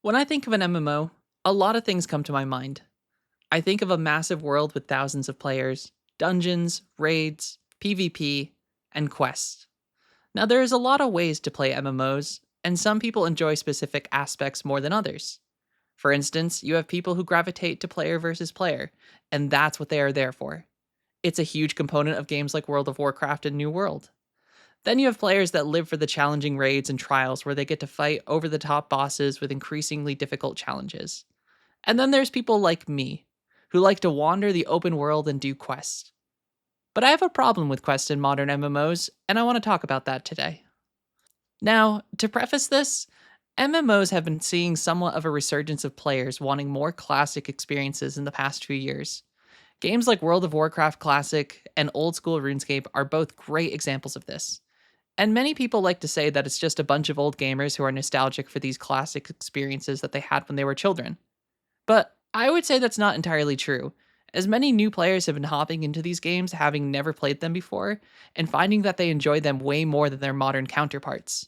When I think of an MMO, a lot of things come to my mind. I think of a massive world with thousands of players, dungeons, raids, PvP, and quests. Now, there is a lot of ways to play MMOs, and some people enjoy specific aspects more than others. For instance, you have people who gravitate to player versus player, and that's what they are there for. It's a huge component of games like World of Warcraft and New World. Then you have players that live for the challenging raids and trials where they get to fight over the top bosses with increasingly difficult challenges. And then there's people like me, who like to wander the open world and do quests. But I have a problem with quests in modern MMOs, and I want to talk about that today. Now, to preface this, MMOs have been seeing somewhat of a resurgence of players wanting more classic experiences in the past few years. Games like World of Warcraft Classic and old school RuneScape are both great examples of this. And many people like to say that it's just a bunch of old gamers who are nostalgic for these classic experiences that they had when they were children. But I would say that's not entirely true, as many new players have been hopping into these games having never played them before and finding that they enjoy them way more than their modern counterparts.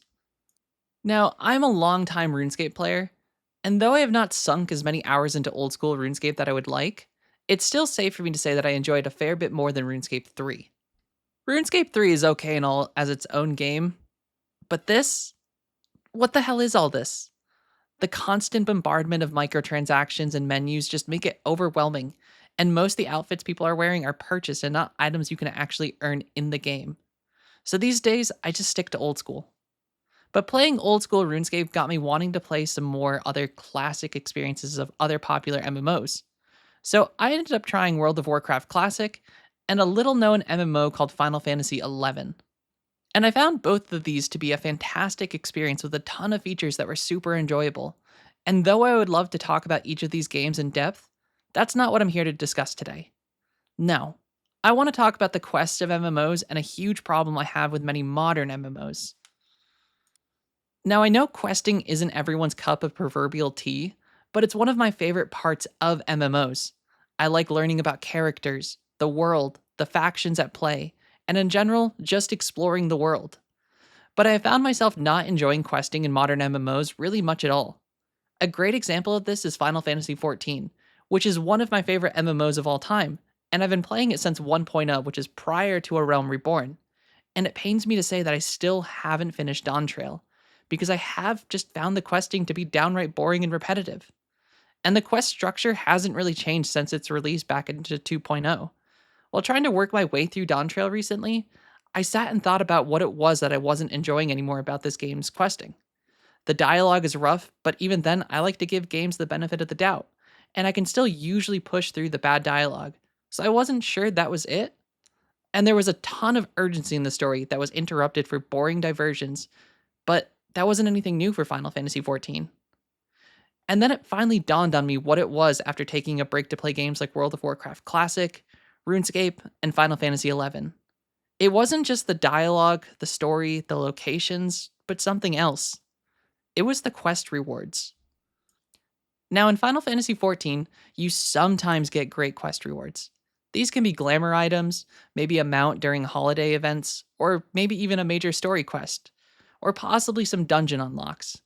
Now, I'm a longtime RuneScape player, and though I have not sunk as many hours into old school RuneScape that I would like, it's still safe for me to say that I enjoyed a fair bit more than RuneScape 3. RuneScape 3 is okay and all as its own game, but this? What the hell is all this? The constant bombardment of microtransactions and menus just make it overwhelming, and most of the outfits people are wearing are purchased and not items you can actually earn in the game. So these days, I just stick to old school. But playing old school RuneScape got me wanting to play some more other classic experiences of other popular MMOs. So I ended up trying World of Warcraft Classic and a little known MMO called Final Fantasy XI. And I found both of these to be a fantastic experience with a ton of features that were super enjoyable. And though I would love to talk about each of these games in depth, that's not what I'm here to discuss today. No, I want to talk about the quest of MMOs and a huge problem I have with many modern MMOs. Now, I know questing isn't everyone's cup of proverbial tea, but it's one of my favorite parts of MMOs. I like learning about characters, the world, the factions at play, and in general, just exploring the world. But I have found myself not enjoying questing in modern MMOs really much at all. A great example of this is Final Fantasy XIV, which is one of my favorite MMOs of all time, and I've been playing it since 1.0, which is prior to A Realm Reborn. And it pains me to say that I still haven't finished Dawn Trail, because I have just found the questing to be downright boring and repetitive. And the quest structure hasn't really changed since its release back into 2.0. While trying to work my way through Dawn Trail recently, I sat and thought about what it was that I wasn't enjoying anymore about this game's questing. The dialogue is rough, but even then, I like to give games the benefit of the doubt, and I can still usually push through the bad dialogue, so I wasn't sure that was it. And there was a ton of urgency in the story that was interrupted for boring diversions, but that wasn't anything new for Final Fantasy XIV. And then it finally dawned on me what it was after taking a break to play games like World of Warcraft Classic, RuneScape, and Final Fantasy XI. It wasn't just the dialogue, the story, the locations, but something else. It was the quest rewards. Now, in Final Fantasy XIV, you sometimes get great quest rewards. These can be glamour items, maybe a mount during holiday events, or maybe even a major story quest, or possibly some dungeon unlocks.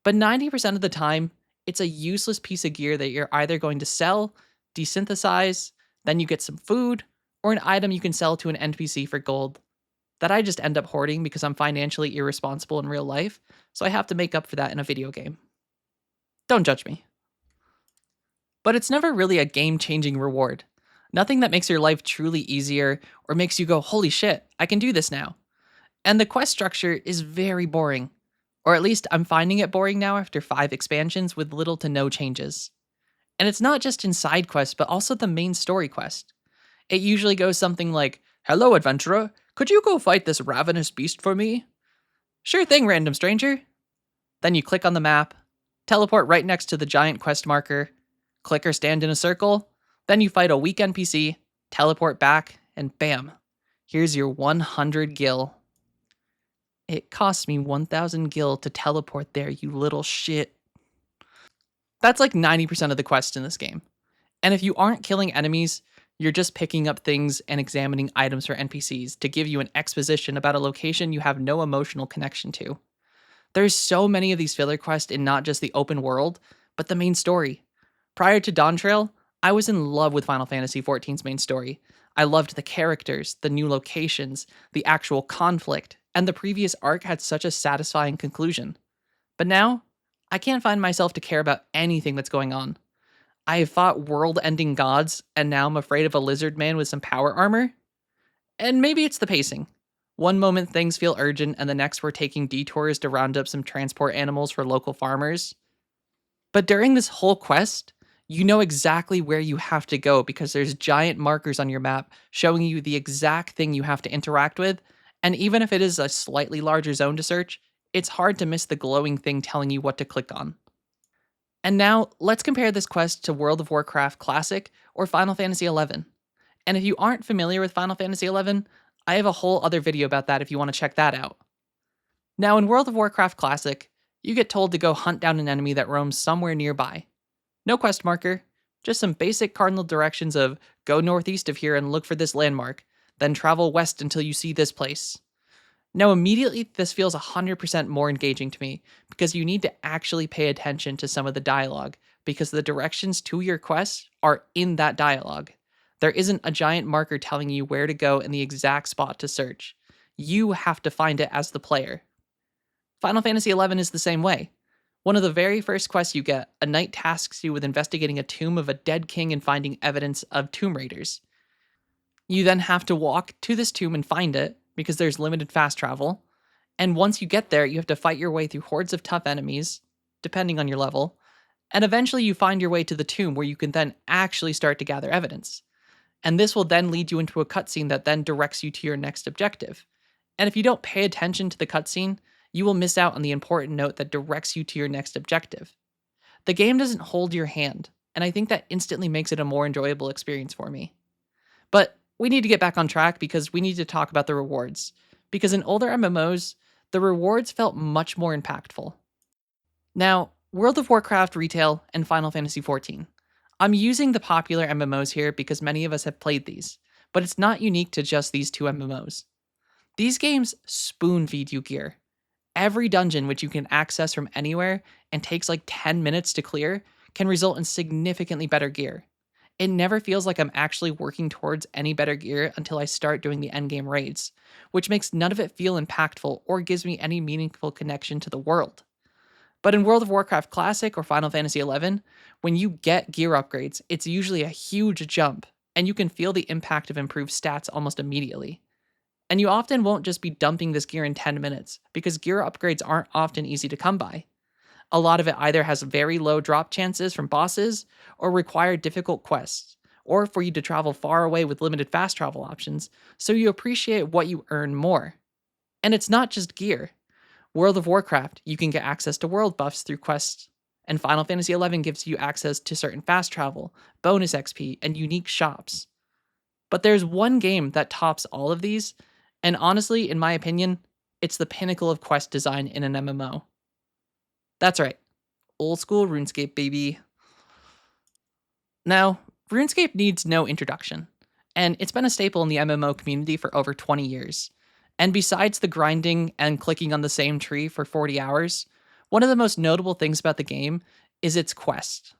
But 90% of the time, it's a useless piece of gear that you're either going to sell, desynthesize, then you get some food, or an item you can sell to an NPC for gold that I just end up hoarding because I'm financially irresponsible in real life, so I have to make up for that in a video game. Don't judge me. But it's never really a game-changing reward. Nothing that makes your life truly easier or makes you go, holy shit, I can do this now. And the quest structure is very boring. Or at least I'm finding it boring now after 5 expansions with little to no changes. And it's not just in side quests, but also the main story quest. It usually goes something like, "Hello, adventurer. Could you go fight this ravenous beast for me?" "Sure thing, random stranger." Then you click on the map, teleport right next to the giant quest marker, click or stand in a circle, then you fight a weak NPC, teleport back, and bam, here's your 100 gil. It cost me 1,000 gil to teleport there, you little shit. That's like 90% of the quest in this game. And if you aren't killing enemies, you're just picking up things and examining items for NPCs to give you an exposition about a location you have no emotional connection to. There's so many of these filler quests in not just the open world, but the main story. Prior to Dawn Trail, I was in love with Final Fantasy XIV's main story. I loved the characters, the new locations, the actual conflict, and the previous arc had such a satisfying conclusion. But now, I can't find myself to care about anything that's going on. I have fought world ending gods, and now I'm afraid of a lizard man with some power armor? And maybe it's the pacing. One moment things feel urgent, and the next we're taking detours to round up some transport animals for local farmers. But during this whole quest, you know exactly where you have to go because there's giant markers on your map showing you the exact thing you have to interact with. And even if it is a slightly larger zone to search, it's hard to miss the glowing thing telling you what to click on. And now, let's compare this quest to World of Warcraft Classic or Final Fantasy XI. And if you aren't familiar with Final Fantasy XI, I have a whole other video about that if you want to check that out. Now, in World of Warcraft Classic, you get told to go hunt down an enemy that roams somewhere nearby. No quest marker, just some basic cardinal directions of go northeast of here and look for this landmark, then travel west until you see this place. Now, immediately, this feels 100% more engaging to me because you need to actually pay attention to some of the dialogue because the directions to your quests are in that dialogue. There isn't a giant marker telling you where to go and the exact spot to search. You have to find it as the player. Final Fantasy XI is the same way. One of the very first quests you get, a knight tasks you with investigating a tomb of a dead king and finding evidence of tomb raiders. You then have to walk to this tomb and find it, because there's limited fast travel. And once you get there, you have to fight your way through hordes of tough enemies, depending on your level. And eventually you find your way to the tomb where you can then actually start to gather evidence. And this will then lead you into a cutscene that then directs you to your next objective. And if you don't pay attention to the cutscene, you will miss out on the important note that directs you to your next objective. The game doesn't hold your hand, and I think that instantly makes it a more enjoyable experience for me. But we need to get back on track because we need to talk about the rewards. Because in older MMOs, the rewards felt much more impactful. Now, World of Warcraft Retail and Final Fantasy XIV. I'm using the popular MMOs here because many of us have played these, but it's not unique to just these two MMOs. These games spoon feed you gear. Every dungeon, which you can access from anywhere and takes like 10 minutes to clear, can result in significantly better gear. It never feels like I'm actually working towards any better gear until I start doing the endgame raids, which makes none of it feel impactful or gives me any meaningful connection to the world. But in World of Warcraft Classic or Final Fantasy XI, when you get gear upgrades, it's usually a huge jump, and you can feel the impact of improved stats almost immediately. And you often won't just be dumping this gear in 10 minutes, because gear upgrades aren't often easy to come by. A lot of it either has very low drop chances from bosses, or require difficult quests, or for you to travel far away with limited fast travel options, so you appreciate what you earn more. And it's not just gear. World of Warcraft, you can get access to world buffs through quests, and Final Fantasy XI gives you access to certain fast travel, bonus XP, and unique shops. But there's one game that tops all of these, and honestly, in my opinion, it's the pinnacle of quest design in an MMO. That's right, old school RuneScape, baby. Now, RuneScape needs no introduction, and it's been a staple in the MMO community for over 20 years. And besides the grinding and clicking on the same tree for 40 hours, one of the most notable things about the game is its quests.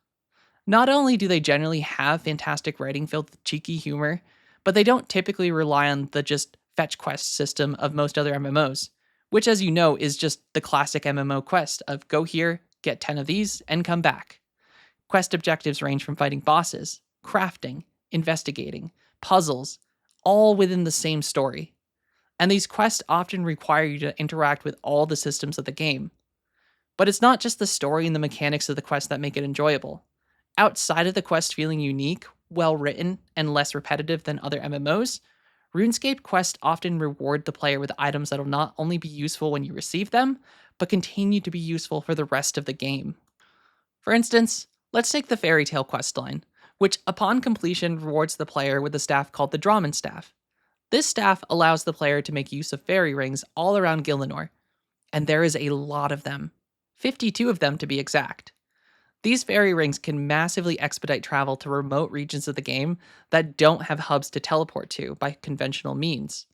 Not only do they generally have fantastic writing filled with cheeky humor, but they don't typically rely on the just fetch quest system of most other MMOs, which, as you know, is just the classic MMO quest of go here, get 10 of these, and come back. Quest objectives range from fighting bosses, crafting, investigating, puzzles, all within the same story. And these quests often require you to interact with all the systems of the game. But it's not just the story and the mechanics of the quest that make it enjoyable. Outside of the quest feeling unique, well written, and less repetitive than other MMOs, RuneScape quests often reward the player with items that will not only be useful when you receive them, but continue to be useful for the rest of the game. For instance, let's take the Fairy Tale questline, which upon completion rewards the player with a staff called the Drawman Staff. This staff allows the player to make use of fairy rings all around Gillinor, and there is a lot of them, 52 of them to be exact. These fairy rings can massively expedite travel to remote regions of the game that don't have hubs to teleport to by conventional means.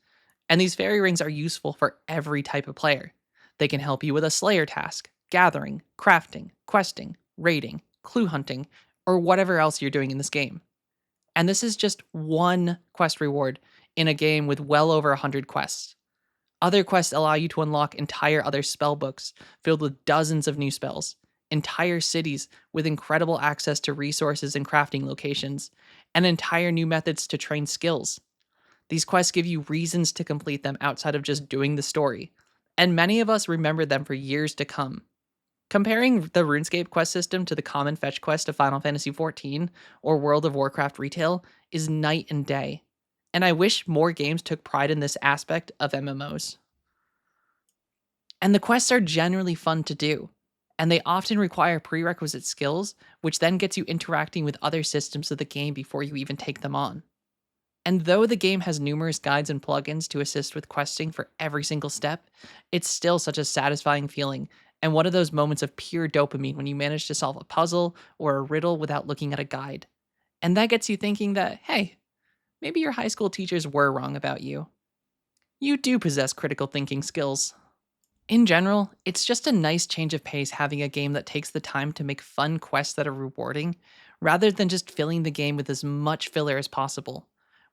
And these fairy rings are useful for every type of player. They can help you with a Slayer task, gathering, crafting, questing, raiding, clue hunting, or whatever else you're doing in this game. And this is just one quest reward in a game with well over 100 quests. Other quests allow you to unlock entire other spell books filled with dozens of new spells, entire cities with incredible access to resources and crafting locations, and entire new methods to train skills. These quests give you reasons to complete them outside of just doing the story, and many of us remember them for years to come. Comparing the RuneScape quest system to the common fetch quest of Final Fantasy XIV or World of Warcraft retail is night and day, and I wish more games took pride in this aspect of MMOs. And the quests are generally fun to do, and they often require prerequisite skills, which then gets you interacting with other systems of the game before you even take them on. And though the game has numerous guides and plugins to assist with questing for every single step, it's still such a satisfying feeling and one of those moments of pure dopamine when you manage to solve a puzzle or a riddle without looking at a guide. And that gets you thinking that, hey, maybe your high school teachers were wrong about you. You do possess critical thinking skills. In general, it's just a nice change of pace having a game that takes the time to make fun quests that are rewarding, rather than just filling the game with as much filler as possible.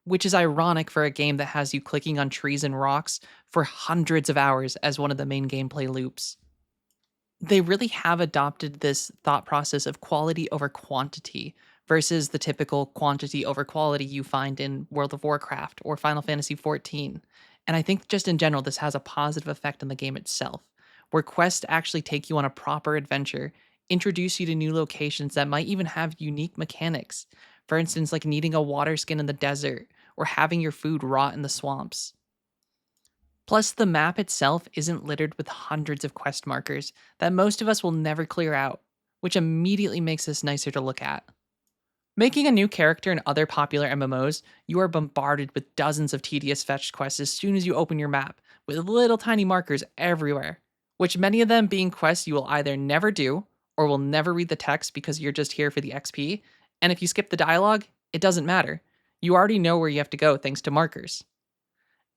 Which is ironic for a game that has you clicking on trees and rocks for hundreds of hours as one of the main gameplay loops. They really have adopted this thought process of quality over quantity versus the typical quantity over quality you find in World of Warcraft or Final Fantasy XIV. And I think just in general, this has a positive effect on the game itself, where quests actually take you on a proper adventure, introduce you to new locations that might even have unique mechanics. For instance, like needing a water skin in the desert or having your food rot in the swamps. Plus, the map itself isn't littered with hundreds of quest markers that most of us will never clear out, which immediately makes this nicer to look at. Making a new character in other popular MMOs, you are bombarded with dozens of tedious fetch quests as soon as you open your map, with little tiny markers everywhere, which many of them being quests you will either never do, or will never read the text because you're just here for the XP, and if you skip the dialogue, it doesn't matter. You already know where you have to go thanks to markers.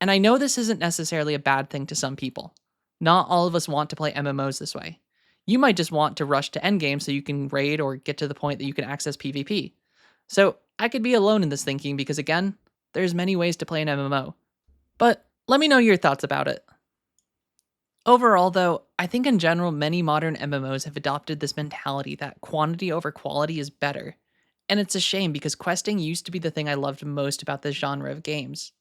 And I know this isn't necessarily a bad thing to some people. Not all of us want to play MMOs this way. You might just want to rush to endgame so you can raid or get to the point that you can access PvP. So I could be alone in this thinking because again, there's many ways to play an MMO. But let me know your thoughts about it. Overall though, I think in general many modern MMOs have adopted this mentality that quantity over quality is better. And it's a shame because questing used to be the thing I loved most about this genre of games.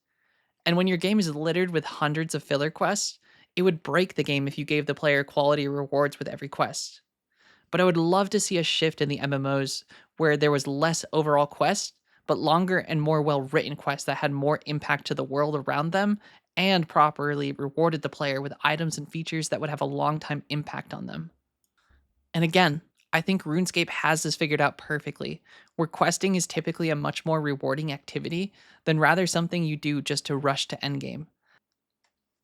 And when your game is littered with hundreds of filler quests, it would break the game if you gave the player quality rewards with every quest. But I would love to see a shift in the MMOs where there was less overall quests, but longer and more well-written quests that had more impact to the world around them and properly rewarded the player with items and features that would have a long-time impact on them. And again, I think RuneScape has this figured out perfectly, where questing is typically a much more rewarding activity than rather something you do just to rush to endgame.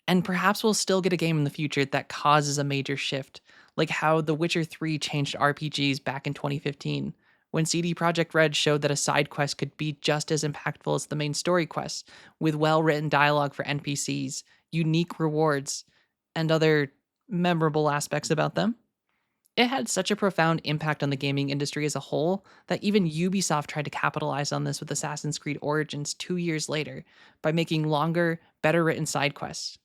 And perhaps we'll still get a game in the future that causes a major shift, like how The Witcher 3 changed RPGs back in 2015, when CD Projekt Red showed that a side quest could be just as impactful as the main story quests, with well-written dialogue for NPCs, unique rewards, and other memorable aspects about them. It had such a profound impact on the gaming industry as a whole that even Ubisoft tried to capitalize on this with Assassin's Creed Origins 2 years later by making longer, better written side quests.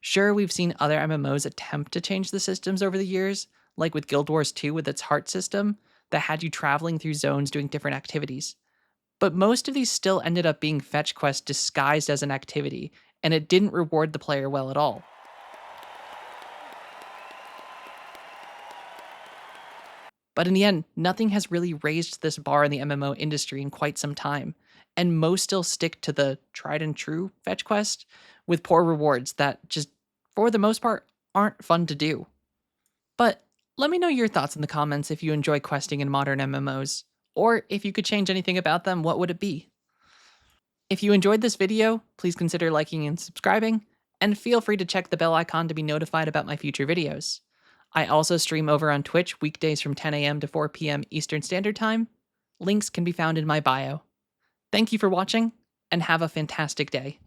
Sure, we've seen other MMOs attempt to change the systems over the years, like with Guild Wars 2 with its heart system that had you traveling through zones doing different activities. But most of these still ended up being fetch quests disguised as an activity, and it didn't reward the player well at all. But in the end, nothing has really raised this bar in the MMO industry in quite some time, and most still stick to the tried and true fetch quest with poor rewards that just, for the most part, aren't fun to do. But let me know your thoughts in the comments if you enjoy questing in modern MMOs, or if you could change anything about them, what would it be? If you enjoyed this video, please consider liking and subscribing, and feel free to check the bell icon to be notified about my future videos. I also stream over on Twitch weekdays from 10 a.m. to 4 p.m. Eastern Standard Time. Links can be found in my bio. Thank you for watching, and have a fantastic day.